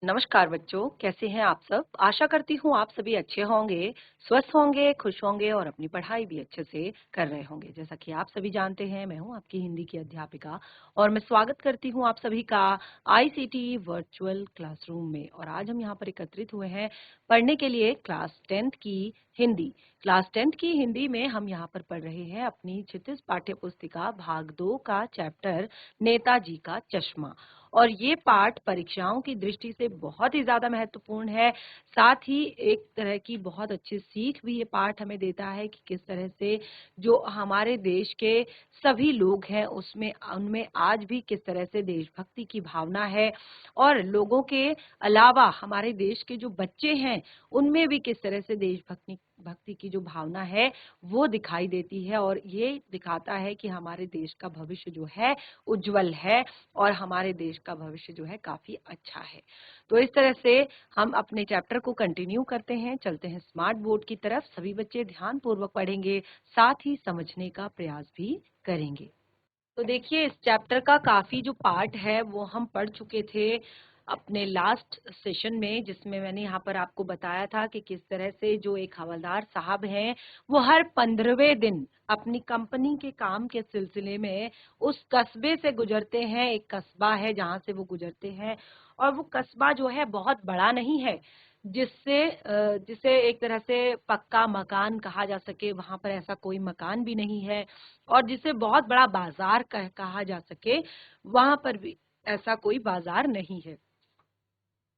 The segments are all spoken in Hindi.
नमस्कार बच्चों, कैसे हैं आप सब? आशा करती हूँ आप सभी अच्छे होंगे, स्वस्थ होंगे, खुश होंगे और अपनी पढ़ाई भी अच्छे से कर रहे होंगे। जैसा कि आप सभी जानते हैं, मैं हूँ आपकी हिंदी की अध्यापिका और मैं स्वागत करती हूँ आप सभी का आईसीटी वर्चुअल क्लासरूम में। और आज हम यहाँ पर एकत्रित हुए हैं पढ़ने के लिए क्लास 10th की हिंदी। क्लास 10th की हिंदी में हम यहाँ पर पढ़ रहे हैं अपनी क्षितिज पाठ्य पुस्तिका भाग 2 का चैप्टर नेताजी का चश्मा। और ये पाठ परीक्षाओं की दृष्टि से बहुत ही ज़्यादा महत्वपूर्ण है। साथ ही एक तरह की बहुत अच्छी सीख भी ये पाठ हमें देता है कि किस तरह से जो हमारे देश के सभी लोग हैं उसमें उनमें आज भी किस तरह से देशभक्ति की भावना है और लोगों के अलावा हमारे देश के जो बच्चे हैं उनमें भी किस तरह से देशभक्ति भक्ति की जो भावना है वो दिखाई देती है। और ये दिखाता है कि हमारे देश का भविष्य जो है उज्जवल है और हमारे देश का भविष्य जो है काफी अच्छा है। तो इस तरह से हम अपने चैप्टर को कंटिन्यू करते हैं, चलते हैं स्मार्ट बोर्ड की तरफ। सभी बच्चे ध्यान पूर्वक पढ़ेंगे, साथ ही समझने का प्रयास भी करेंगे। तो देखिए, इस चैप्टर का काफी जो पार्ट है वो हम पढ़ चुके थे अपने लास्ट सेशन में, जिसमें मैंने यहाँ पर आपको बताया था कि किस तरह से जो एक हवलदार साहब हैं वो हर 15वें दिन अपनी कंपनी के काम के सिलसिले में उस कस्बे से गुजरते हैं। एक कस्बा है जहाँ से वो गुजरते हैं और वो कस्बा जो है बहुत बड़ा नहीं है, जिसे एक तरह से पक्का मकान कहा जा सके, वहां पर ऐसा कोई मकान भी नहीं है। और जिसे बहुत बड़ा बाजार कहा जा सके, वहां पर भी ऐसा कोई बाजार नहीं है।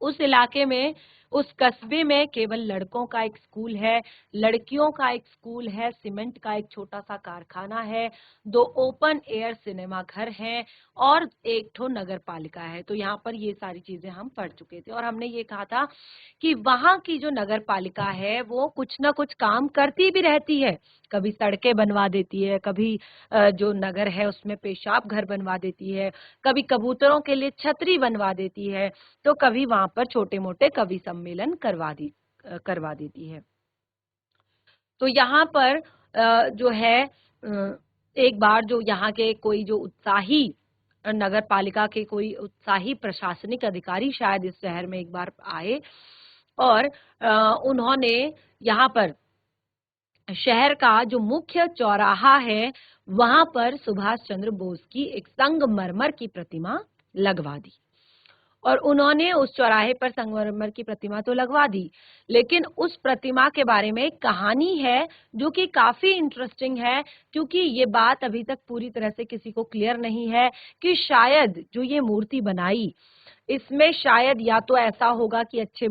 उस इलाके में, उस कस्बे में केवल लड़कों का एक स्कूल है, लड़कियों का एक स्कूल है, सीमेंट का एक छोटा सा कारखाना है, 2 ओपन एयर सिनेमा घर हैं और एक ठो नगर पालिका है। तो यहाँ पर ये सारी चीजें हम पढ़ चुके थे और हमने ये कहा था कि वहां की जो नगर पालिका है वो कुछ ना कुछ काम करती भी रहती है। कभी सड़कें बनवा देती है, कभी जो नगर है उसमें पेशाब घर बनवा देती है, कभी कबूतरों के लिए छतरी बनवा देती है, तो कभी वहां पर छोटे मोटे कवि सम्मेलन करवा देती है। तो यहाँ पर जो है एक बार जो यहाँ के कोई जो उत्साही नगर पालिका के कोई उत्साही प्रशासनिक अधिकारी शायद इस शहर में एक बार आए और उन्होंने यहाँ पर शहर का जो मुख्य चौराहा है वहां पर सुभाष चंद्र बोस की एक संगमरमर की प्रतिमा लगवा दी। और उन्होंने उस चौराहे पर संगमरमर की प्रतिमा तो लगवा दी, लेकिन उस प्रतिमा के बारे में एक कहानी है जो कि काफी इंटरेस्टिंग है, क्योंकि ये बात अभी तक पूरी तरह से किसी को क्लियर नहीं है कि शायद जो ये मूर्ति बनाई, इसमें शायद या तो ऐसा होगा कि अच्छे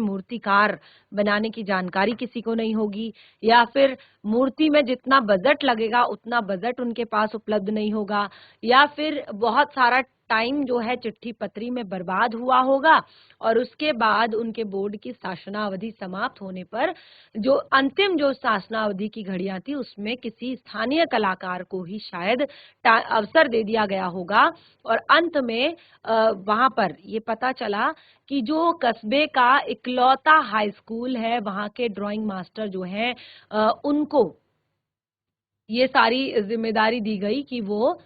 मूर्तिकार बनाने की जानकारी किसी को नहीं होगी, या फिर मूर्ति में जितना बजट लगेगा उतना बजट उनके पास उपलब्ध नहीं होगा, या फिर बहुत सारा टाइम जो है चिट्ठी पत्री में बर्बाद हुआ होगा और उसके बाद उनके बोर्ड की शासनावधि समाप्त होने पर जो अंतिम जो शासनावधि की घड़ियां थी उसमें किसी स्थानीय कलाकार को ही शायद अवसर दे दिया गया होगा। और अंत में वहां पर ये पता चला कि जो कस्बे का इकलौता हाई स्कूल है वहां के ड्राइंग मास्टर जो हैं उनको ये सारी जिम्मेदारी दी गई कि वो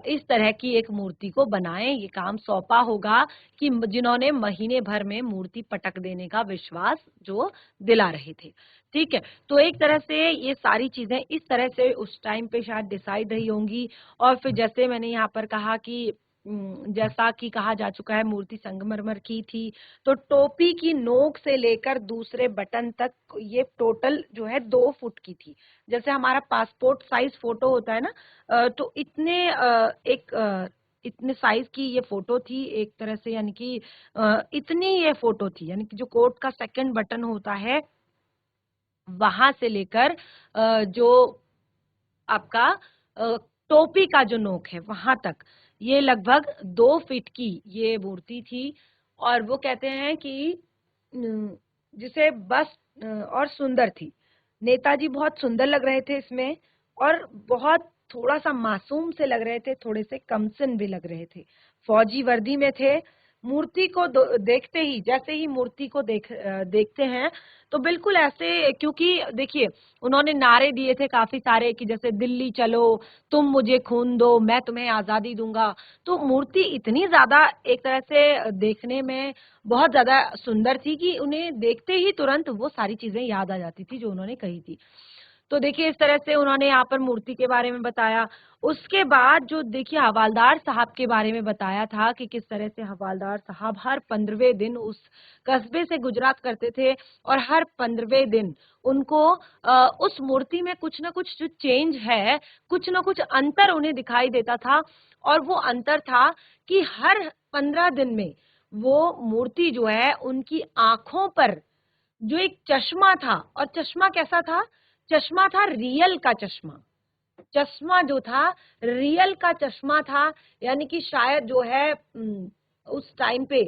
इस तरह की एक मूर्ति को बनाएं। ये काम सौंपा होगा कि जिन्होंने महीने भर में मूर्ति पटक देने का विश्वास जो दिला रहे थे। ठीक है, तो एक तरह से ये सारी चीजें इस तरह से उस टाइम पे शायद डिसाइड रही होंगी। और फिर जैसे मैंने यहाँ पर कहा कि जैसा कि कहा जा चुका है मूर्ति संगमरमर की थी, तो टोपी की नोक से लेकर दूसरे बटन तक ये टोटल जो है 2 फुट की थी। जैसे हमारा पासपोर्ट साइज फोटो होता है ना, तो इतने साइज की ये फोटो थी एक तरह से, यानी कि इतनी ये फोटो थी, यानी कि जो कोट का सेकंड बटन होता है वहां से लेकर जो आपका टोपी का जो नोक है वहां तक ये लगभग 2 फीट की ये मूर्ति थी। और वो कहते हैं कि जिसे बस और सुंदर थी। नेताजी बहुत सुंदर लग रहे थे इसमें और बहुत थोड़ा सा मासूम से लग रहे थे, थोड़े से कमसिन भी लग रहे थे। फौजी वर्दी में थे, मूर्ति को देखते ही, जैसे ही मूर्ति को देखते हैं तो बिल्कुल ऐसे, क्योंकि देखिए उन्होंने नारे दिए थे काफी सारे कि जैसे दिल्ली चलो, तुम मुझे खून दो, मैं तुम्हें आजादी दूंगा। तो मूर्ति इतनी ज्यादा एक तरह से देखने में बहुत ज्यादा सुंदर थी कि उन्हें देखते ही तुरंत वो सारी चीजें याद आ जाती थी जो उन्होंने कही थी। तो देखिए इस तरह से उन्होंने यहाँ पर मूर्ति के बारे में बताया। उसके बाद जो देखिए हवालदार साहब के बारे में बताया था कि किस तरह से हवालदार साहब हर 15वें दिन उस कस्बे से गुजरात करते थे और हर 15वें दिन उनको उस मूर्ति में कुछ ना कुछ जो चेंज है, कुछ ना कुछ अंतर उन्हें दिखाई देता था। और वो अंतर था कि हर 15 दिन में वो मूर्ति जो है उनकी आंखों पर जो एक चश्मा था, और चश्मा कैसा था? चश्मा था रियल का चश्मा। चश्मा जो था रियल का चश्मा था, यानी कि शायद जो है उस टाइम पे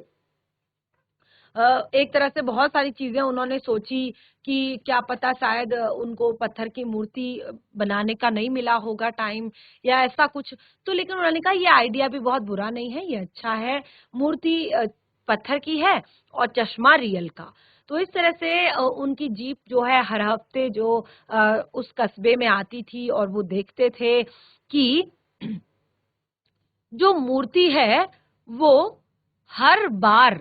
एक तरह से बहुत सारी चीजें उन्होंने सोची कि क्या पता शायद उनको पत्थर की मूर्ति बनाने का नहीं मिला होगा टाइम, या ऐसा कुछ। तो लेकिन उन्होंने कहा ये आइडिया भी बहुत बुरा नहीं है, ये अच्छा है। मूर्ति पत्थर की है और चश्मा रियल का। तो इस तरह से उनकी जीप जो है हर हफ्ते जो उस कस्बे में आती थी और वो देखते थे कि जो मूर्ति है वो हर बार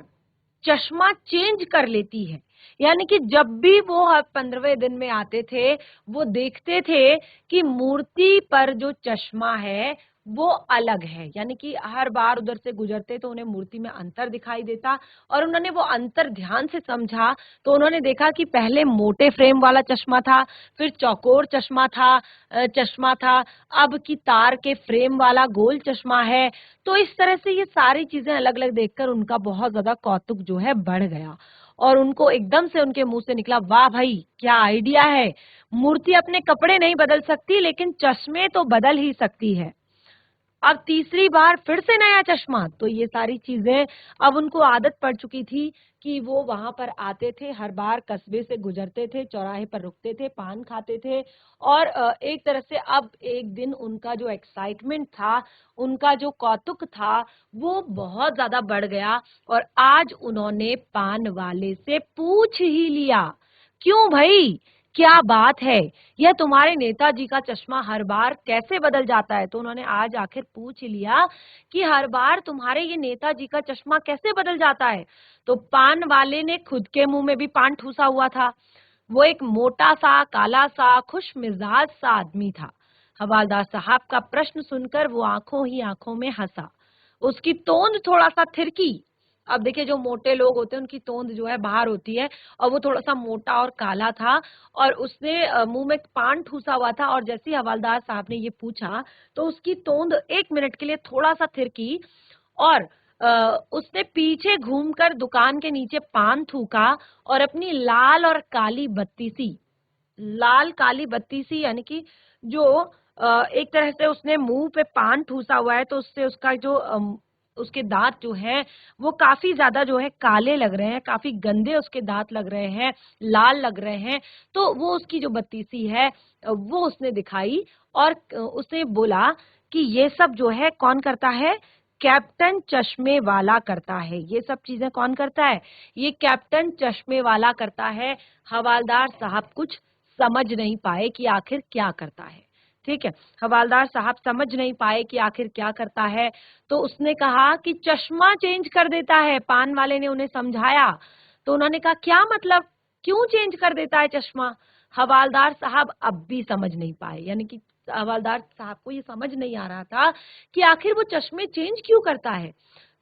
चश्मा चेंज कर लेती है। यानी कि जब भी वो हर 15वें दिन में आते थे, वो देखते थे कि मूर्ति पर जो चश्मा है वो अलग है। यानी कि हर बार उधर से गुजरते तो उन्हें मूर्ति में अंतर दिखाई देता, और उन्होंने वो अंतर ध्यान से समझा तो उन्होंने देखा कि पहले मोटे फ्रेम वाला चश्मा था, फिर चौकोर चश्मा था, अब की तार के फ्रेम वाला गोल चश्मा है। तो इस तरह से ये सारी चीजें अलग-अलग देखकर उनका बहुत ज्यादा कौतुक जो है बढ़ गया, और उनको एकदम से उनके मुंह से निकला, वाह भाई क्या आइडिया है। मूर्ति अपने कपड़े नहीं बदल सकती लेकिन चश्मे तो बदल ही सकती है। अब तीसरी बार फिर से नया चश्मा। तो ये सारी चीजें अब उनको आदत पड़ चुकी थी कि वो वहां पर आते थे, हर बार कस्बे से गुजरते थे, चौराहे पर रुकते थे, पान खाते थे, और एक तरह से अब एक दिन उनका जो एक्साइटमेंट था, उनका जो कौतुक था, वो बहुत ज्यादा बढ़ गया। और आज उन्होंने पान वाले से पूछ ही लिया, क्यों भाई, क्या बात है, यह तुम्हारे नेताजी का चश्मा हर बार कैसे बदल जाता है? तो उन्होंने आज आखिर पूछ ही लिया कि हर बार तुम्हारे ये नेताजी का चश्मा कैसे बदल जाता है। तो पान वाले ने खुद के मुंह में भी पान ठूसा हुआ था। वो एक मोटा सा, काला सा, खुश मिजाज सा आदमी था। हवालदार साहब का प्रश्न सुनकर वो आंखों ही आंखों में हंसा। उसकी तोंद थोड़ा सा थिरकी। अब देखिए जो मोटे लोग होते हैं उनकी तोंद जो है बाहर होती है, और वो थोड़ा सा मोटा और काला था, और उसने मुंह में पान ठूसा हुआ था। और जैसे ही हवालदार साहब ने ये पूछा तो उसकी तोंद 1 मिनट के लिए थोड़ा सा थिरकी, और उसने पीछे घूमकर दुकान के नीचे पान थूका और अपनी लाल काली बत्ती सी, यानी कि जो एक तरह से उसने मुंह पे पान ठूसा हुआ है तो उससे उसका जो उसके दांत जो हैं वो काफी ज्यादा जो है काले लग रहे हैं, काफी गंदे उसके दांत लग रहे हैं, लाल लग रहे हैं। तो वो उसकी जो बत्तीसी है वो उसने दिखाई, और उसने बोला कि ये सब जो है कौन करता है? कैप्टन चश्मे वाला करता है। ये सब चीजें कौन करता है? ये कैप्टन चश्मे वाला करता है। हवालदार साहब कुछ समझ नहीं पाए कि आखिर क्या करता है। ठीक है, हवालदार साहब समझ नहीं पाए कि आखिर क्या करता है। तो उसने कहा कि चश्मा चेंज कर देता है। पान वाले ने उन्हें समझाया। तो उन्होंने कहा क्या मतलब, क्यों चेंज कर देता है चश्मा? हवालदार साहब अब भी समझ नहीं पाए, यानी कि हवालदार साहब को ये समझ नहीं आ रहा था कि आखिर वो चश्मे चेंज क्यों करता है।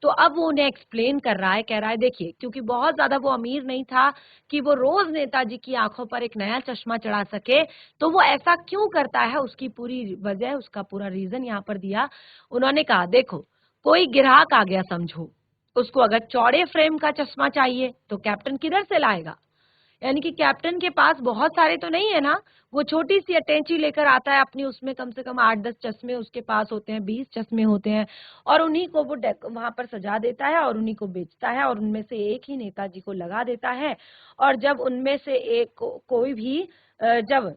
तो अब वो उन्हें एक्सप्लेन कर रहा है, कह रहा है देखिए, क्योंकि बहुत ज्यादा वो अमीर नहीं था कि वो रोज नेताजी की आंखों पर एक नया चश्मा चढ़ा सके, तो वो ऐसा क्यों करता है उसकी पूरी वजह, उसका पूरा रीजन यहाँ पर दिया। उन्होंने कहा देखो, कोई ग्राहक आ गया समझो, उसको अगर चौड़े फ्रेम का चश्मा चाहिए तो कैप्टन किधर से लाएगा? यानी कि कैप्टन के पास बहुत सारे तो नहीं है ना, वो छोटी सी अटैची लेकर आता है अपनी, उसमें कम से कम 8-10 चश्मे उसके पास होते हैं, 20 चश्मे होते हैं, और उन्हीं को वो वहां पर सजा देता है और उन्हीं को बेचता है, और उनमें से एक ही नेताजी को लगा देता है। और जब उनमें से एक कोई भी जब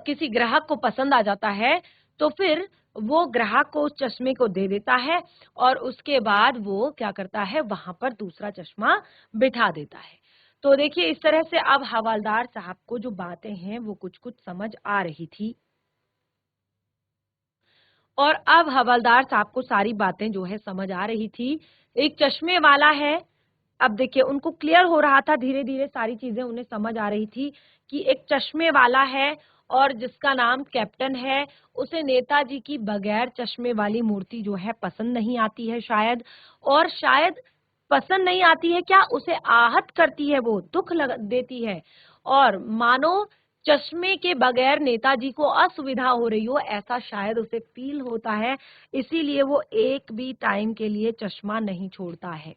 किसी ग्राहक को पसंद आ जाता है तो फिर वो ग्राहक को उस चश्मे को दे देता है और उसके बाद वो क्या करता है, वहां पर दूसरा चश्मा बिठा देता है। तो देखिए इस तरह से अब हवलदार साहब को जो बातें हैं वो कुछ कुछ समझ आ रही थी और अब हवलदार साहब को सारी बातें जो है समझ आ रही थी। एक चश्मे वाला है, अब देखिए उनको क्लियर हो रहा था, धीरे धीरे सारी चीजें उन्हें समझ आ रही थी कि एक चश्मे वाला है और जिसका नाम कैप्टन है, उसे नेताजी की बगैर चश्मे वाली मूर्ति जो है पसंद नहीं आती है शायद, और शायद पसंद नहीं आती है क्या, उसे आहत करती है, वो दुख देती है और मानो चश्मे के बगैर नेताजी को असुविधा हो रही हो, ऐसा शायद उसे फील होता है। इसीलिए वो एक भी टाइम के लिए चश्मा नहीं छोड़ता है।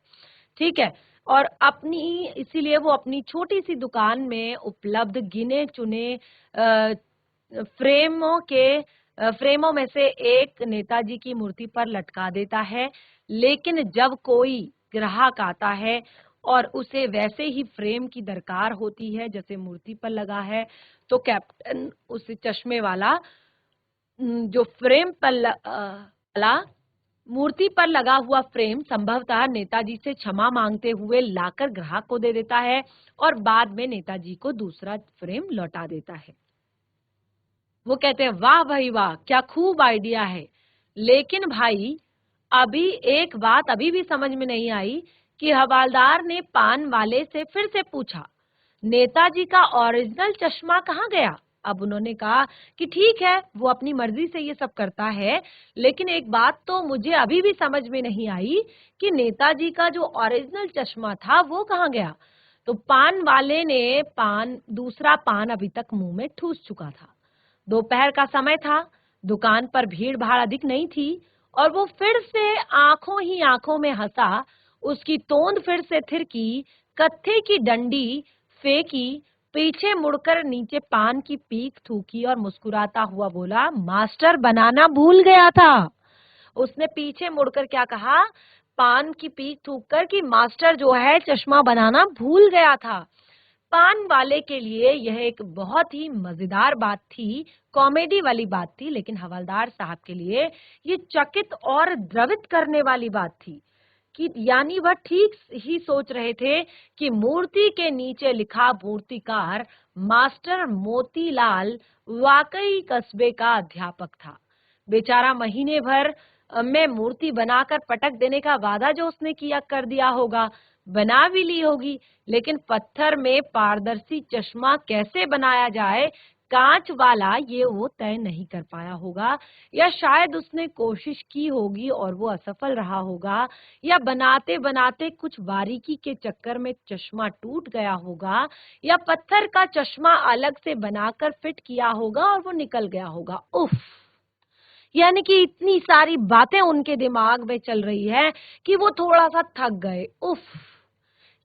ठीक है, और अपनी इसीलिए वो अपनी छोटी सी दुकान में उपलब्ध गिने चुने फ्रेमों में से एक नेताजी की मूर्ति पर लटका देता है। लेकिन जब कोई ग्राहक आता है और उसे वैसे ही फ्रेम की दरकार होती है जैसे मूर्ति पर लगा है, तो कैप्टन उस चश्मे वाला जो फ्रेम पर मूर्ति पर लगा हुआ फ्रेम संभवतः नेताजी से क्षमा मांगते हुए लाकर ग्राहक को दे देता है और बाद में नेताजी को दूसरा फ्रेम लौटा देता है। वो कहते हैं वाह भाई वाह, क्या खूब आइडिया है, लेकिन भाई अभी एक बात अभी भी समझ में नहीं आई कि हवलदार ने पान वाले से फिर से पूछा, नेताजी का ओरिजिनल चश्मा कहाँ गया? अब उन्होंने कहा कि ठीक है, वो अपनी मर्जी से ये सब करता है, लेकिन एक बात तो मुझे अभी भी समझ में नहीं आई कि नेताजी का जो ओरिजिनल चश्मा था वो कहाँ गया। तो पान वाले ने दूसरा पान अभी तक मुंह में ठूस चुका था। दोपहर का समय था, दुकान पर भीड़ भाड़ अधिक नहीं थी और वो फिर से आंखों ही आंखों में हंसा, उसकी तोंद फिर से थिरकी, कत्थे की डंडी फेंकी, पीछे मुड़कर नीचे पान की पीक थूकी और मुस्कुराता हुआ बोला, मास्टर बनाना भूल गया था। उसने पीछे मुड़कर क्या कहा, पान की पीक थूक कर कि मास्टर जो है चश्मा बनाना भूल गया था। पान वाले के लिए यह एक बहुत ही मजेदार बात थी, कॉमेडी वाली बात थी, लेकिन हवलदार साहब के लिए ये चकित और द्रवित करने वाली बात थी कि यानी वह ठीक ही सोच रहे थे कि मूर्ति के नीचे लिखा मूर्तिकार मास्टर मोतीलाल वाकई कस्बे का अध्यापक था। बेचारा महीने भर में मूर्ति बनाकर पटक देने का वादा जो उसने किया कर दिया होगा, बना भी ली होगी, लेकिन पत्थर में पारदर्शी चश्मा कैसे बनाया जाए कांच वाला, ये वो तय नहीं कर पाया होगा, या शायद उसने कोशिश की होगी और वो असफल रहा होगा, या बनाते बनाते कुछ बारीकी के चक्कर में चश्मा टूट गया होगा, या पत्थर का चश्मा अलग से बनाकर फिट किया होगा और वो निकल गया होगा। उफ, यानी कि इतनी सारी बातें उनके दिमाग में चल रही है कि वो थोड़ा सा थक गए। उफ,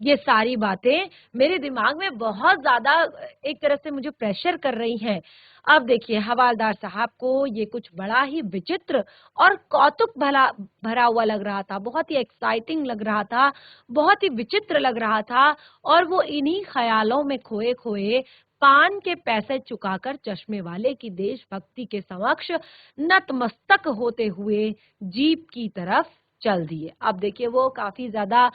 ये सारी बातें मेरे दिमाग में बहुत ज्यादा एक तरह से मुझे प्रेशर कर रही हैं। अब देखिए हवलदार साहब को ये कुछ बड़ा ही विचित्र और कौतुक भला भरा हुआ लग रहा था, बहुत ही एक्साइटिंग लग रहा था, बहुत ही विचित्र लग रहा था और वो इन्हीं ख्यालों में खोए खोए पान के पैसे चुकाकर चश्मे वाले की देशभक्ति के समक्ष नतमस्तक होते हुए जीप की तरफ चल दिए। अब देखिए वो काफी ज्यादा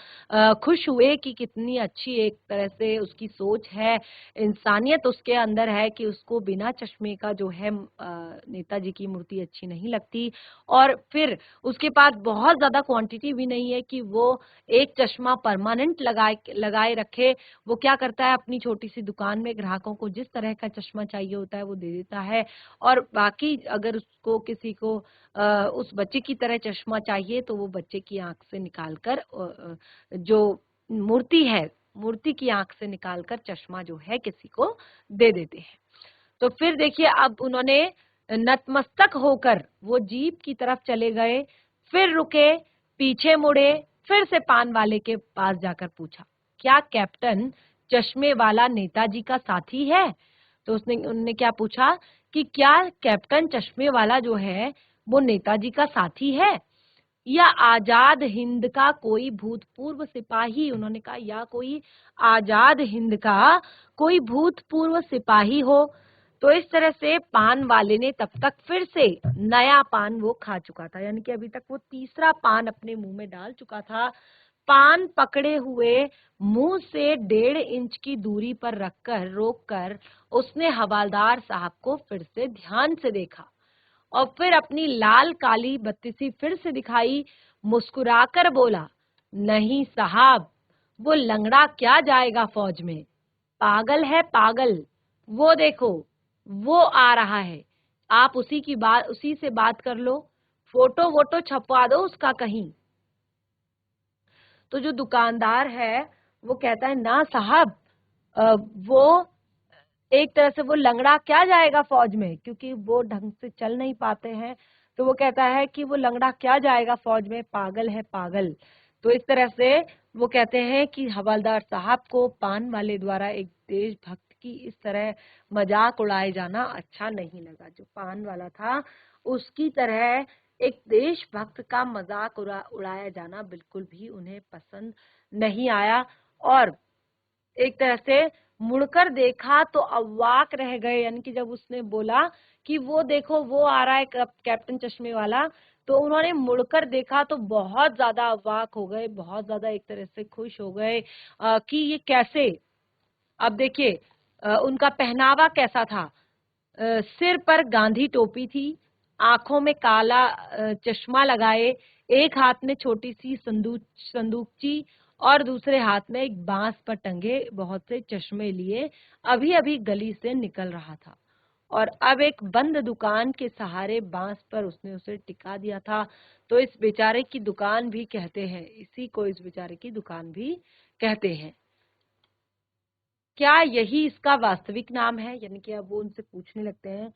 खुश हुए कि कितनी अच्छी एक तरह से उसकी सोच है, इंसानियत उसके अंदर है कि उसको बिना चश्मे का जो है नेताजी की मूर्ति अच्छी नहीं लगती, और फिर उसके पास बहुत ज्यादा क्वांटिटी भी नहीं है कि वो एक चश्मा परमानेंट लगाए लगाए रखे। वो क्या करता है, अपनी छोटी सी दुकान में ग्राहकों को जिस तरह का चश्मा चाहिए होता है वो दे देता है, और बाकी अगर उसको किसी को उस बच्चे की तरह चश्मा चाहिए तो वो बच्चे की आंख से निकालकर जो मूर्ति है, मूर्ति की आंख से निकालकर चश्मा जो है किसी को दे देते हैं। तो फिर देखिए अब उन्होंने नतमस्तक होकर वो जीप की तरफ चले गए, फिर रुके, पीछे मुड़े, फिर से पान वाले के पास जाकर पूछा, क्या कैप्टन चश्मे वाला नेताजी का साथी है? तो उनने क्या पूछा कि क्या कैप्टन चश्मे वाला जो है वो नेताजी का साथी है या आजाद हिंद का कोई भूतपूर्व सिपाही? उन्होंने कहा या कोई आजाद हिंद का कोई भूतपूर्व सिपाही हो। तो इस तरह से पान वाले ने तब तक फिर से नया पान वो खा चुका था, यानी कि अभी तक वो तीसरा पान अपने मुंह में डाल चुका था। पान पकड़े हुए मुंह से 1.5 इंच की दूरी पर रखकर रोककर उसने हवालदार साहब को फिर से ध्यान से देखा और फिर अपनी लाल काली बत्तीसी फिर से दिखाई, मुस्कुराकर बोला, नहीं साहब, वो लंगड़ा क्या जाएगा फौज में, पागल है पागल, वो देखो, वो आ रहा है, आप उसी से बात कर लो, फोटो वोटो छपवा दो उसका कहीं। तो जो दुकानदार है वो कहता है, ना साहब, वो एक तरह से वो लंगड़ा क्या जाएगा फौज में, क्योंकि वो ढंग से चल नहीं पाते हैं। तो वो कहता है कि वो लंगड़ा क्या जाएगा फौज में, पागल है पागल। तो इस तरह से वो कहते हैं कि हवलदार साहब को पान वाले द्वारा एक देशभक्त की इस तरह मजाक उड़ाए जाना अच्छा नहीं लगा। जो पान वाला था उसकी तरह एक देशभक्त का मजाक उड़ाया जाना बिल्कुल भी उन्हें पसंद नहीं आया और एक तरह से मुड़कर देखा तो अवाक रह गए। यानी कि जब उसने बोला कि वो देखो वो आ रहा है कैप्टन चश्मे वाला, तो उन्होंने मुड़कर देखा तो बहुत ज्यादा अवाक हो गए, बहुत ज्यादा एक तरह से खुश हो गए कि ये कैसे। अब देखिए उनका पहनावा कैसा था। सिर पर गांधी टोपी थी, आंखों में काला चश्मा लगाए, एक हाथ में छोटी सी संदूकची और दूसरे हाथ में एक बांस पर टंगे बहुत से चश्मे लिए अभी अभी गली से निकल रहा था और अब एक बंद दुकान के सहारे बांस पर उसने उसे टिका दिया था। तो इस बेचारे की दुकान भी कहते हैं, इसी को इस बेचारे की दुकान भी कहते हैं। क्या यही इसका वास्तविक नाम है? यानी कि अब वो उनसे पूछने लगते हैं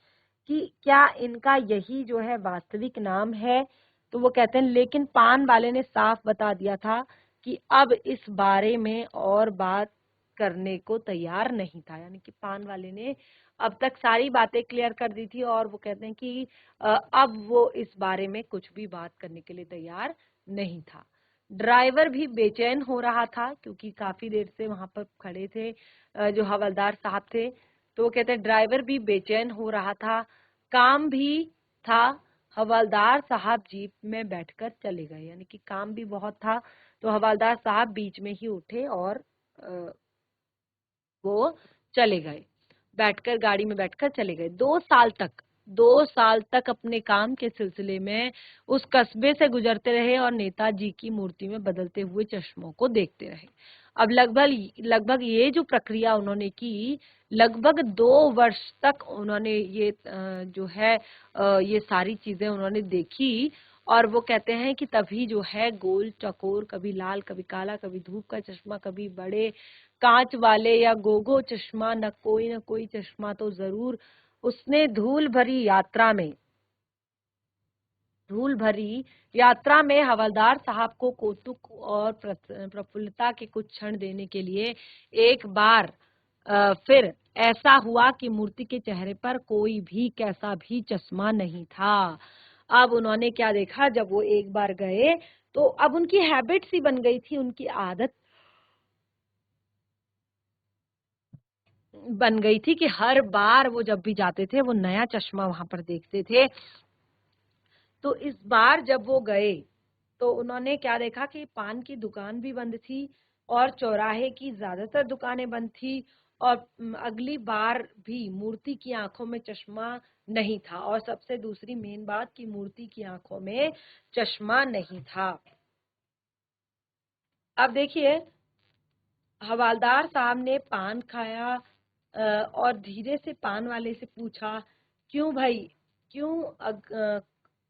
कि क्या इनका यही जो है वास्तविक नाम है? तो वो कहते हैं, लेकिन पान वाले ने साफ बता दिया था कि अब इस बारे में और बात करने को तैयार नहीं था। यानी कि पान वाले ने अब तक सारी बातें क्लियर कर दी थी और वो कहते हैं कि अब वो इस बारे में कुछ भी बात करने के लिए तैयार नहीं था। ड्राइवर भी बेचैन हो रहा था क्योंकि काफी देर से वहां पर खड़े थे जो हवलदार साहब थे। तो वो कहते हैं ड्राइवर भी बेचैन हो रहा था, काम भी था। हवलदार साहब जीप में बैठकर चले गए, यानी कि काम भी बहुत था। तो हवलदार साहब बीच में ही उठे और वो चले गए, बैठकर गाड़ी में बैठकर चले गए। 2 साल तक अपने काम के सिलसिले में उस कस्बे से गुजरते रहे और नेताजी की मूर्ति में बदलते हुए चश्मों को देखते रहे। अब लगभग लगभग ये जो प्रक्रिया उन्होंने की, लगभग 2 वर्ष तक उन्होंने ये जो है ये सारी चीजें उन्होंने देखी। और वो कहते हैं कि तभी जो है गोल चकोर, कभी लाल कभी काला, कभी धूप का चश्मा, कभी बड़े कांच वाले या गोगो चश्मा, न कोई चश्मा तो जरूर उसने धूल भरी यात्रा में हवलदार साहब को कौतुक और प्रफुल्लता के कुछ क्षण देने के लिए एक बार फिर ऐसा हुआ कि मूर्ति के चेहरे पर कोई भी कैसा भी चश्मा नहीं था। अब उन्होंने क्या देखा, जब वो एक बार गए तो अब उनकी हैबिट सी बन गई थी, उनकी आदत बन गई थी कि हर बार वो जब भी जाते थे वो नया चश्मा वहां पर देखते थे। तो इस बार जब वो गए तो उन्होंने क्या देखा कि पान की दुकान भी बंद थी और चौराहे की ज्यादातर दुकानें बंद थी और अगली बार भी मूर्ति की आंखों में चश्मा नहीं था। और सबसे दूसरी मेन बात कि मूर्ति की आंखों में चश्मा नहीं था। अब देखिए हवालदार साहब ने पान खाया और धीरे से पान वाले से पूछा, क्यों भाई, क्यों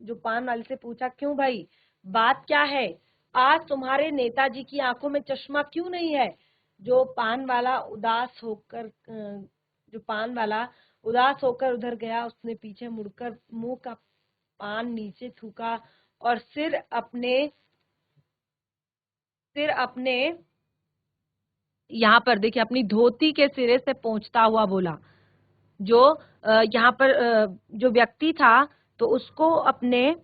जो पान वाले से पूछा, क्यों भाई, बात क्या है, आज तुम्हारे नेताजी की आंखों में चश्मा क्यों नहीं है? जो पान वाला उदास होकर उधर गया, उसने पीछे मुड़कर मुंह का पान नीचे थूका और सिर अपने यहाँ पर देखिए अपनी धोती के सिरे से पोंछता हुआ बोला। जो यहाँ पर जो व्यक्ति था तो उसको अपने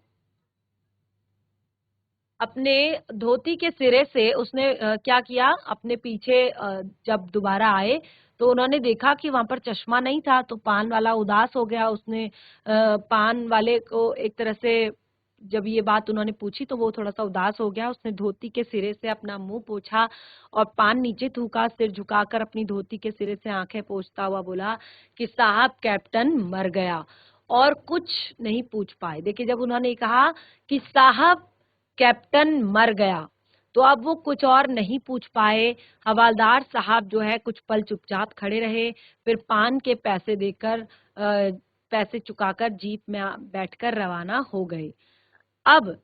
अपने धोती के सिरे से उसने क्या किया, अपने पीछे जब दोबारा आए तो उन्होंने देखा कि वहां पर चश्मा नहीं था, तो पान वाला उदास हो गया। उसने पान वाले को एक तरह से, जब ये बात उन्होंने पूछी तो वो थोड़ा सा उदास हो गया। उसने धोती के सिरे से अपना मुंह पोंछा और पान नीचे थूका, सिर झुकाकर अपनी धोती के सिरे से आंखें पोंछता हुआ बोला कि साहब कैप्टन मर गया, और कुछ नहीं पूछ पाए। देखिए, जब उन्होंने कहा कि साहब कैप्टन मर गया, तो अब वो कुछ और नहीं पूछ पाए। हवलदार साहब जो है कुछ पल चुपचाप खड़े रहे, फिर पान के पैसे देकर पैसे चुकाकर जीप में बैठकर रवाना हो गए। अब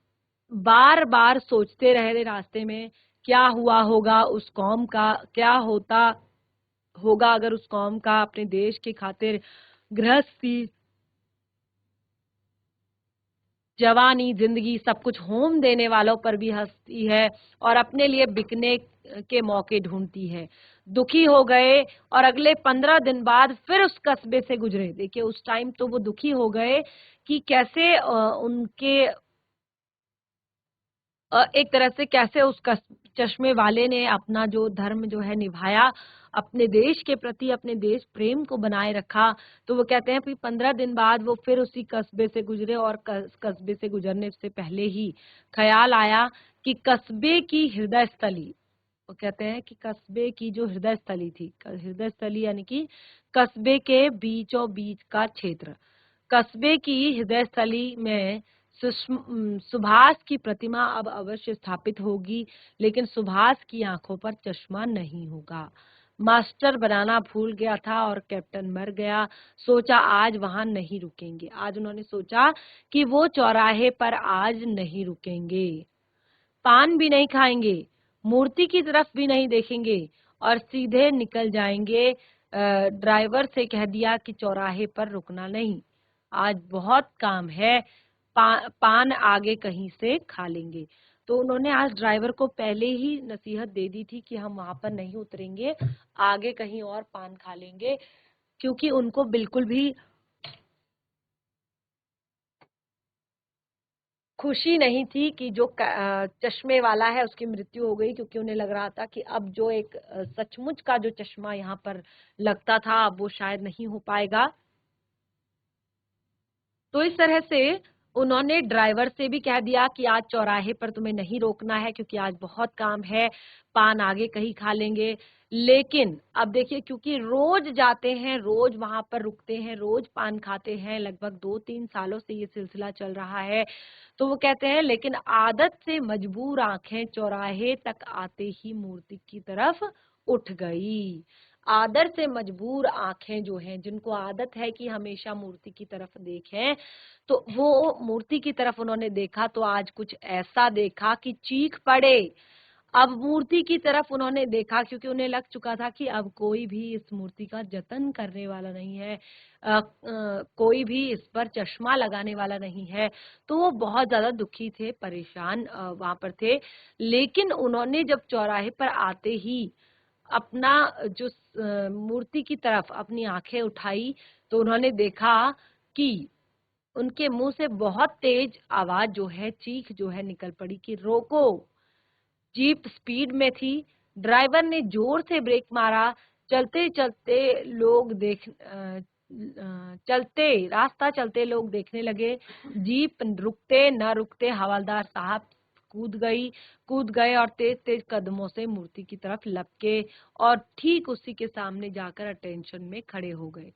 बार बार सोचते रहे रास्ते में, क्या हुआ होगा उस कौम का, क्या होता होगा अगर उस कौम का अपने देश की खातिर गृहस्थी, जवानी, जिंदगी सब कुछ होम देने वालों पर भी हंसती है और अपने लिए बिकने के मौके ढूंढती है। दुखी हो गए और अगले 15 दिन बाद फिर उस कस्बे से गुजरे। देखिए, उस टाइम तो वो दुखी हो गए कि कैसे उनके एक तरह से कैसे उस चश्मे वाले ने अपना जो धर्म जो है निभाया, अपने देश के प्रति अपने देश प्रेम को बनाए रखा। तो वो कहते हैं कि 15 दिन बाद वो फिर उसी कस्बे से गुजरे और कस्बे से गुजरने से पहले ही ख्याल आया कि कस्बे की हृदय स्थली, वो कहते हैं कि कस्बे की जो हृदय स्थली थी, हृदय स्थली यानी कि कस्बे के बीचों बीच का क्षेत्र, कस्बे की हृदय स्थली में सुभाष की प्रतिमा अब अवश्य स्थापित होगी, लेकिन सुभाष की आंखों पर चश्मा नहीं होगा। मास्टर बनाना भूल गया था और कैप्टन मर गया। सोचा आज वहां नहीं रुकेंगे। आज उन्होंने सोचा कि वो चौराहे पर आज नहीं रुकेंगे, पान भी नहीं खाएंगे, मूर्ति की तरफ भी नहीं देखेंगे और सीधे निकल जाएंगे। ड्राइवर से कह दिया कि चौराहे पर रुकना नहीं, आज बहुत काम है, पान आगे कहीं से खा लेंगे। तो उन्होंने आज ड्राइवर को पहले ही नसीहत दे दी थी कि हम वहां पर नहीं उतरेंगे, आगे कहीं और पान खा लेंगे, क्योंकि उनको बिल्कुल भी खुशी नहीं थी कि जो चश्मे वाला है उसकी मृत्यु हो गई, क्योंकि उन्हें लग रहा था कि अब जो एक सचमुच का जो चश्मा यहाँ पर लगता था अब वो शायद नहीं हो पाएगा। तो इस तरह से उन्होंने ड्राइवर से भी कह दिया कि आज चौराहे पर तुम्हें नहीं रोकना है क्योंकि आज बहुत काम है, पान आगे कहीं खा लेंगे। लेकिन अब देखिए, क्योंकि रोज जाते हैं, रोज वहां पर रुकते हैं, रोज पान खाते हैं, लगभग 2-3 सालों से ये सिलसिला चल रहा है। तो वो कहते हैं लेकिन आदत से मजबूर आंखें चौराहे तक आते ही मूर्ति की तरफ उठ गई। आदर से मजबूर आंखें जो हैं, जिनको आदत है कि हमेशा मूर्ति की तरफ देखें, तो वो मूर्ति की तरफ उन्होंने देखा तो आज कुछ ऐसा देखा कि चीख पड़े। अब मूर्ति की तरफ उन्होंने देखा क्योंकि उन्हें लग चुका था कि अब कोई भी इस मूर्ति का जतन करने वाला नहीं है, कोई भी इस पर चश्मा लगाने वाला नहीं है। तो वो बहुत ज्यादा दुखी थे, परेशान वहां पर थे। लेकिन उन्होंने जब चौराहे पर आते ही अपना जो मूर्ति की तरफ अपनी आंखें उठाई तो उन्होंने देखा कि उनके मुंह से बहुत तेज आवाज जो है, चीख जो है निकल पड़ी कि रोको। जीप स्पीड में थी, ड्राइवर ने जोर से ब्रेक मारा। चलते चलते लोग चलते रास्ता चलते लोग देखने लगे। जीप रुकते न रुकते हवलदार साहब कूद गए और तेज तेज कदमों से मूर्ति की तरफ लपके और ठीक उसी के सामने जाकर अटेंशन में खड़े हो गए।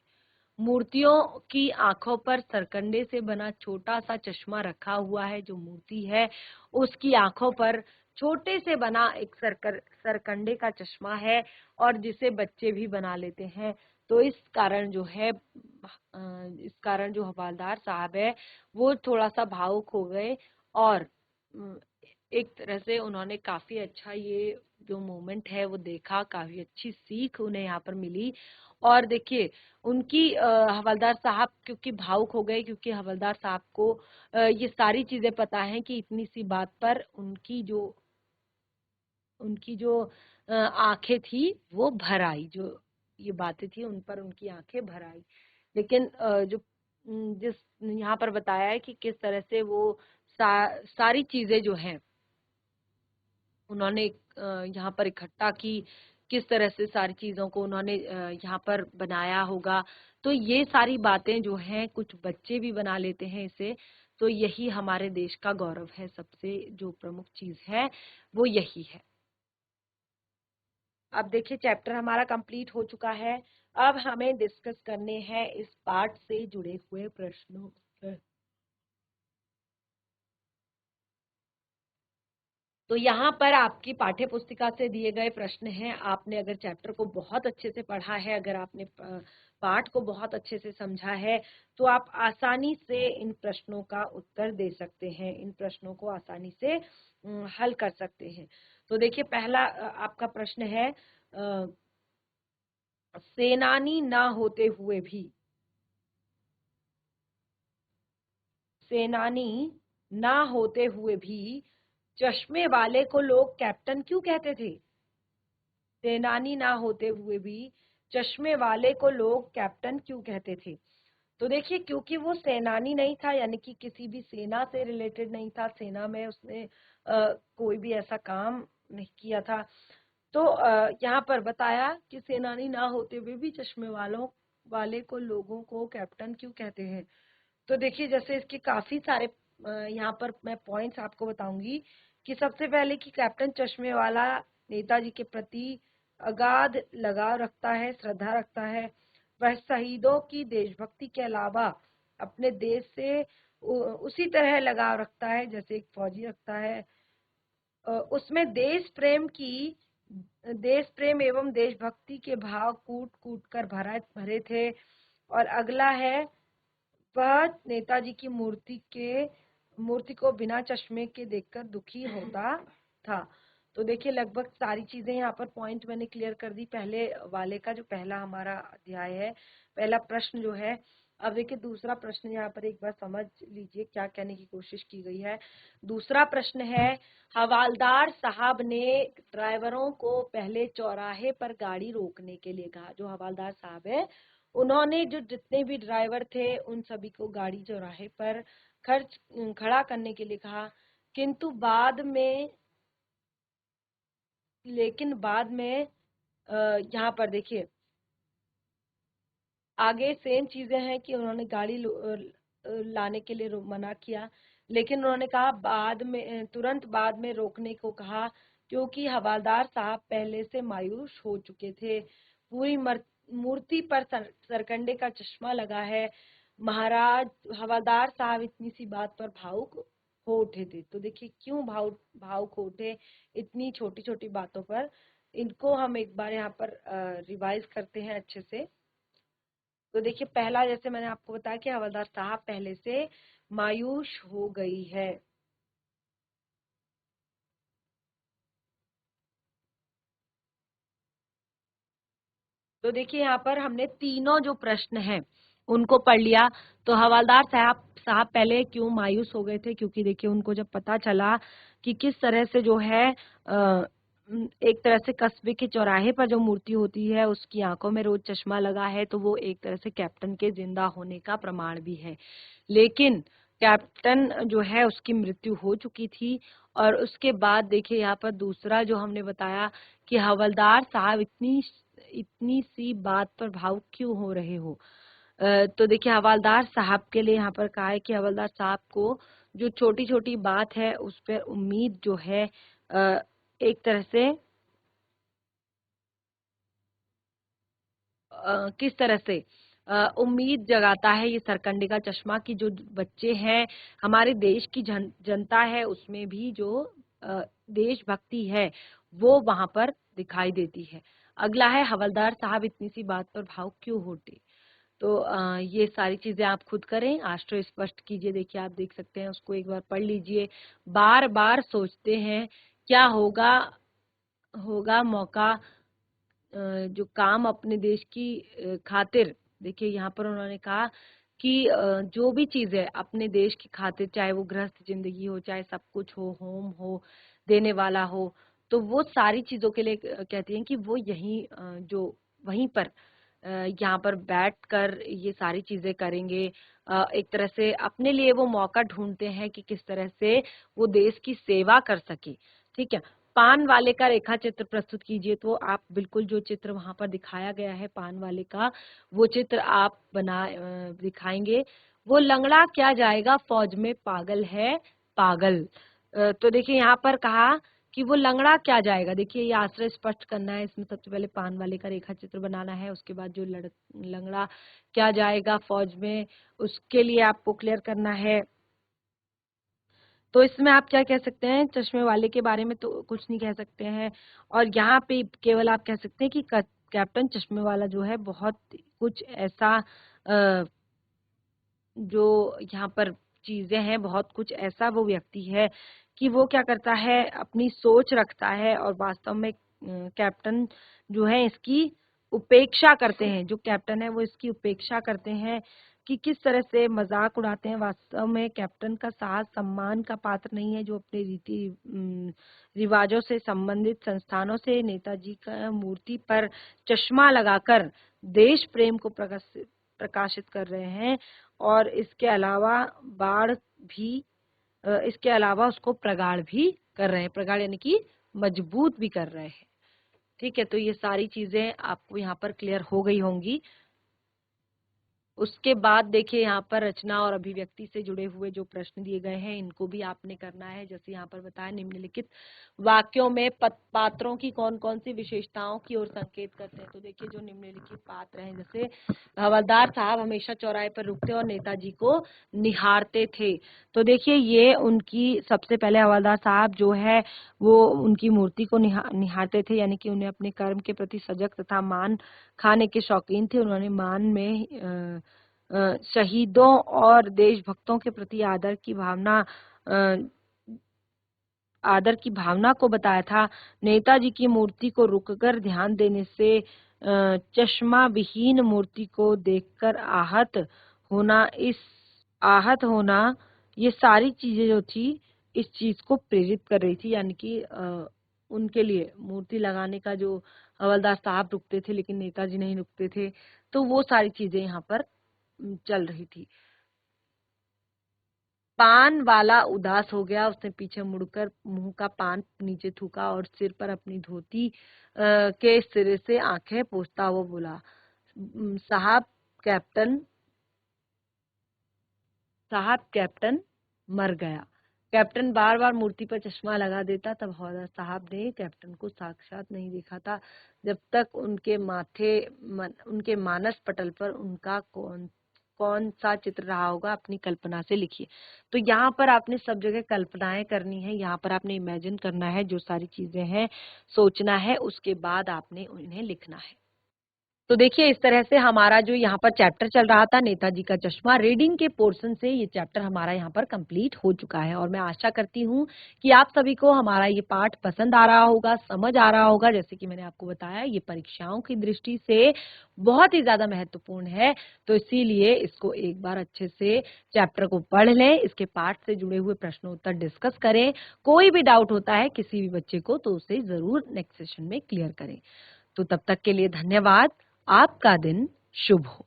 मूर्तियों की आंखों पर सरकंडे से बना छोटा सा चश्मा रखा हुआ है। जो मूर्ति है उसकी आंखों पर छोटे से बना एक सरकंडे का चश्मा है, और जिसे बच्चे भी बना लेते हैं। तो इस कारण जो है इस कारण जो हवलदार साहब है वो थोड़ा सा भावुक हो गए, और अम, एक तरह से उन्होंने काफी अच्छा ये जो मोमेंट है वो देखा, काफी अच्छी सीख उन्हें यहाँ पर मिली। और देखिए, उनकी हवलदार साहब क्योंकि भावुक हो गए, क्योंकि हवलदार साहब को ये सारी चीजें पता है कि इतनी सी बात पर उनकी जो आंखें थी वो भर आई, जो ये बातें थी उन पर उनकी आंखें भर आई। लेकिन जिस यहाँ पर बताया है कि किस तरह से वो सारी चीजें जो हैं उन्होंने यहाँ पर इकट्ठा की, किस तरह से सारी चीज़ों को उन्होंने यहाँ पर बनाया होगा। तो ये सारी बातें जो हैं कुछ बच्चे भी बना लेते हैं इसे, तो यही हमारे देश का गौरव है। सबसे जो प्रमुख चीज़ है वो यही है। अब देखिए चैप्टर हमारा कंप्लीट हो चुका है। अब हमें डिस्कस करने हैं इस पार्ट से जुड़े हुए प्रश्नों पर। तो यहाँ पर आपकी पाठ्य पुस्तिका से दिए गए प्रश्न हैं। आपने अगर चैप्टर को बहुत अच्छे से पढ़ा है, अगर आपने पाठ को बहुत अच्छे से समझा है, तो आप आसानी से इन प्रश्नों का उत्तर दे सकते हैं, इन प्रश्नों को आसानी से हल कर सकते हैं। तो देखिए पहला आपका प्रश्न है, सेनानी ना होते हुए भी, सेनानी ना होते हुए भी चश्मे वाले को लोग कैप्टन क्यों कहते थे? सेनानी ना होते हुए भी चश्मे वाले को लोग कैप्टन क्यों कहते थे? तो देखिए क्योंकि वो सेनानी नहीं था, यानी कि किसी भी सेना से रिलेटेड नहीं था, सेना में उसने कोई भी ऐसा काम नहीं किया था। तो यहाँ पर बताया कि सेनानी ना होते हुए भी चश्मे वालों वाले को लोगों को कैप्टन क्यों कहते हैं। तो देखिए जैसे इसके काफी सारे यहाँ पर मैं पॉइंट्स आपको बताऊंगी कि सबसे पहले कि कैप्टन चश्मे वाला नेताजी के प्रति अगाध लगाव रखता है, श्रद्धा रखता है। वह शहीदों की देशभक्ति के अलावा अपने देश से उसी तरह लगाव रखता है जैसे एक फौजी रखता है। उसमें देश प्रेम एवं देशभक्ति के भाव कूट कूट कर भरे थे। और अगला है, वह नेताजी की मूर्ति को बिना चश्मे के देखकर दुखी होता था। तो देखिए लगभग सारी चीजें यहाँ पर पॉइंट मैंने क्लियर कर दी पहले वाले का, जो पहला हमारा अध्याय है, पहला प्रश्न जो है। अब देखिए दूसरा प्रश्न यहाँ पर एक बार समझ लीजिए क्या कहने की कोशिश की गई है। दूसरा प्रश्न है, हवालदार साहब ने ड्राइवरों को पहले चौराहे पर गाड़ी रोकने के लिए कहा। जो हवालदार साहब है उन्होंने जो जितने भी ड्राइवर थे उन सभी को गाड़ी चौराहे पर खड़ा करने के लिए कहा। किंतु बाद में लेकिन बाद में यहाँ पर देखिए आगे सेम चीजें हैं कि उन्होंने गाड़ी लाने के लिए मना किया, लेकिन उन्होंने कहा बाद में, तुरंत बाद में रोकने को कहा, क्योंकि हवालदार साहब पहले से मायूस हो चुके थे। पूरी मूर्ति पर सरकंडे का चश्मा लगा है। महाराज हवालदार साहब इतनी सी बात पर भावुक हो उठे थे। तो देखिए क्यों भावुक हो उठे इतनी छोटी छोटी बातों पर। इनको हम एक बार यहाँ पर रिवाइज करते हैं अच्छे से। तो देखिए पहला, जैसे मैंने आपको बताया कि हवलदार साहब पहले से मायूस हो गई है। तो देखिए यहाँ पर हमने तीनों जो प्रश्न हैं उनको पढ़ लिया। तो हवलदार साहब पहले क्यों मायूस हो गए थे, क्योंकि देखिए उनको जब पता चला कि किस तरह से जो है एक तरह से कस्बे के चौराहे पर जो मूर्ति होती है उसकी आंखों में रोज चश्मा लगा है, तो वो एक तरह से कैप्टन के जिंदा होने का प्रमाण भी है। लेकिन कैप्टन जो है उसकी मृत्यु हो चुकी थी। और उसके बाद देखिए यहाँ पर दूसरा जो हमने बताया कि हवलदार साहब इतनी इतनी सी बात पर भावुक क्यों हो रहे हो। तो देखिए हवलदार साहब के लिए यहाँ पर कहा है कि हवलदार साहब को जो छोटी छोटी बात है उस पर उम्मीद जो है एक तरह से किस तरह से उम्मीद जगाता है ये सरकंडे का चश्मा की जो बच्चे हैं, हमारे देश की जनता है, उसमें भी जो देशभक्ति है वो वहां पर दिखाई देती है। अगला है, हवलदार साहब इतनी सी बात पर भावुक क्यों होते। तो ये सारी चीजें आप खुद करें, आष्ट्र स्पष्ट कीजिए। देखिए आप देख सकते हैं, उसको एक बार पढ़ लीजिए। बार बार सोचते हैं क्या होगा, होगा मौका जो काम अपने देश की खातिर। देखिए यहाँ पर उन्होंने कहा कि जो भी चीज है अपने देश की खातिर, चाहे वो गृहस्थ जिंदगी हो, चाहे सब कुछ हो, होम हो, देने वाला हो, तो वो सारी चीजों के लिए कहती हैं कि वो यहीं जो वहीं पर यहाँ पर बैठ कर ये सारी चीजें करेंगे। एक तरह से अपने लिए वो मौका ढूंढते हैं कि किस तरह से वो देश की सेवा कर सके। ठीक है। पान वाले का रेखा चित्र प्रस्तुत कीजिए। तो आप बिल्कुल जो चित्र वहां पर दिखाया गया है पान वाले का, वो चित्र आप दिखाएंगे। वो लंगड़ा क्या जाएगा फौज में, पागल है पागल। तो देखिए यहाँ पर कहा कि वो लंगड़ा क्या जाएगा। देखिए ये आश्रय स्पष्ट करना है, इसमें सबसे पहले पान वाले का रेखा चित्र बनाना है, उसके बाद जो लंगड़ा क्या जाएगा फौज में, उसके लिए आपको क्लियर करना है। तो इसमें आप क्या कह सकते हैं, चश्मे वाले के बारे में तो कुछ नहीं कह सकते हैं, और यहाँ पे केवल आप कह सकते हैं कि कैप्टन चश्मे वाला जो है बहुत कुछ ऐसा जो यहाँ पर चीजें हैं, बहुत कुछ ऐसा वो व्यक्ति है कि वो क्या करता है, अपनी सोच रखता है, और वास्तव में कैप्टन जो है इसकी उपेक्षा करते हैं। जो कैप्टन है वो इसकी उपेक्षा करते हैं कि किस तरह से मजाक उड़ाते हैं। वास्तव में कैप्टन का साहस सम्मान का पात्र नहीं है, जो अपने रीति रिवाजों से संबंधित संस्थानों से नेताजी का मूर्ति पर चश्मा लगाकर देश प्रेम को प्रकाशित कर रहे हैं, और इसके अलावा इसके अलावा उसको प्रगाढ़ भी कर रहे हैं। प्रगाढ़ यानी कि मजबूत भी कर रहे हैं। ठीक है, तो ये सारी चीजें आपको यहाँ पर क्लियर हो गई होंगी। उसके बाद देखिए यहाँ पर रचना और अभिव्यक्ति से जुड़े हुए जो प्रश्न दिए गए हैं, इनको भी आपने करना है। जैसे यहाँ पर बताया, निम्नलिखित वाक्यों में पात्रों की कौन कौन सी विशेषताओं की ओर संकेत करते हैं। तो देखिए जो निम्नलिखित पात्र हैं, जैसे हवलदार साहब हमेशा चौराहे पर रुकते और नेताजी को निहारते थे। तो देखिए ये उनकी, सबसे पहले हवलदार साहब जो है वो उनकी मूर्ति को निहारते थे, यानी कि उन्हें अपने कर्म के प्रति सजग तथा मान खाने के शौकीन थे। उन्होंने मान में शहीदों और देशभक्तों के प्रति आदर की भावना को बताया था। नेताजी की मूर्ति को रुककर ध्यान देने से चश्मा विहीन मूर्ति को देखकर आहत होना, ये सारी चीजें जो थी इस चीज को प्रेरित कर रही थी। यानी कि उनके लिए मूर्ति लगाने का जो हवलदार साहब रुकते थे लेकिन नेताजी नहीं रुकते थे, तो वो सारी चीजें यहाँ पर चल रही थी। पान वाला उदास हो गया, उसने पीछे मुड़कर मुंह का पान नीचे थूका और सिर पर अपनी धोती के सिरे से आंखें पोंछता हुआ बोला, साहब कैप्टन मर गया। कैप्टन बार बार मूर्ति पर चश्मा लगा देता, तब हौलदार साहब ने कैप्टन को साक्षात नहीं देखा था। जब तक उनके मानस पटल पर उनका कौन सा चित्र रहा होगा, अपनी कल्पना से लिखिए। तो यहाँ पर आपने सब जगह कल्पनाएं करनी है, यहाँ पर आपने इमेजिन करना है, जो सारी चीजें हैं सोचना है, उसके बाद आपने उन्हें लिखना है। तो देखिए इस तरह से हमारा जो यहाँ पर चैप्टर चल रहा था, नेताजी का चश्मा, रीडिंग के पोर्शन से ये चैप्टर हमारा यहाँ पर कंप्लीट हो चुका है। और मैं आशा करती हूँ कि आप सभी को हमारा ये पाठ पसंद आ रहा होगा, समझ आ रहा होगा। जैसे कि मैंने आपको बताया, ये परीक्षाओं की दृष्टि से बहुत ही ज्यादा महत्वपूर्ण है, तो इसीलिए इसको एक बार अच्छे से चैप्टर को पढ़ लें, इसके पाठ से जुड़े हुए प्रश्नोत्तर डिस्कस करें। कोई भी डाउट होता है किसी भी बच्चे को, तो उसे जरूर नेक्स्ट सेशन में क्लियर करें। तो तब तक के लिए धन्यवाद। आपका दिन शुभ हो।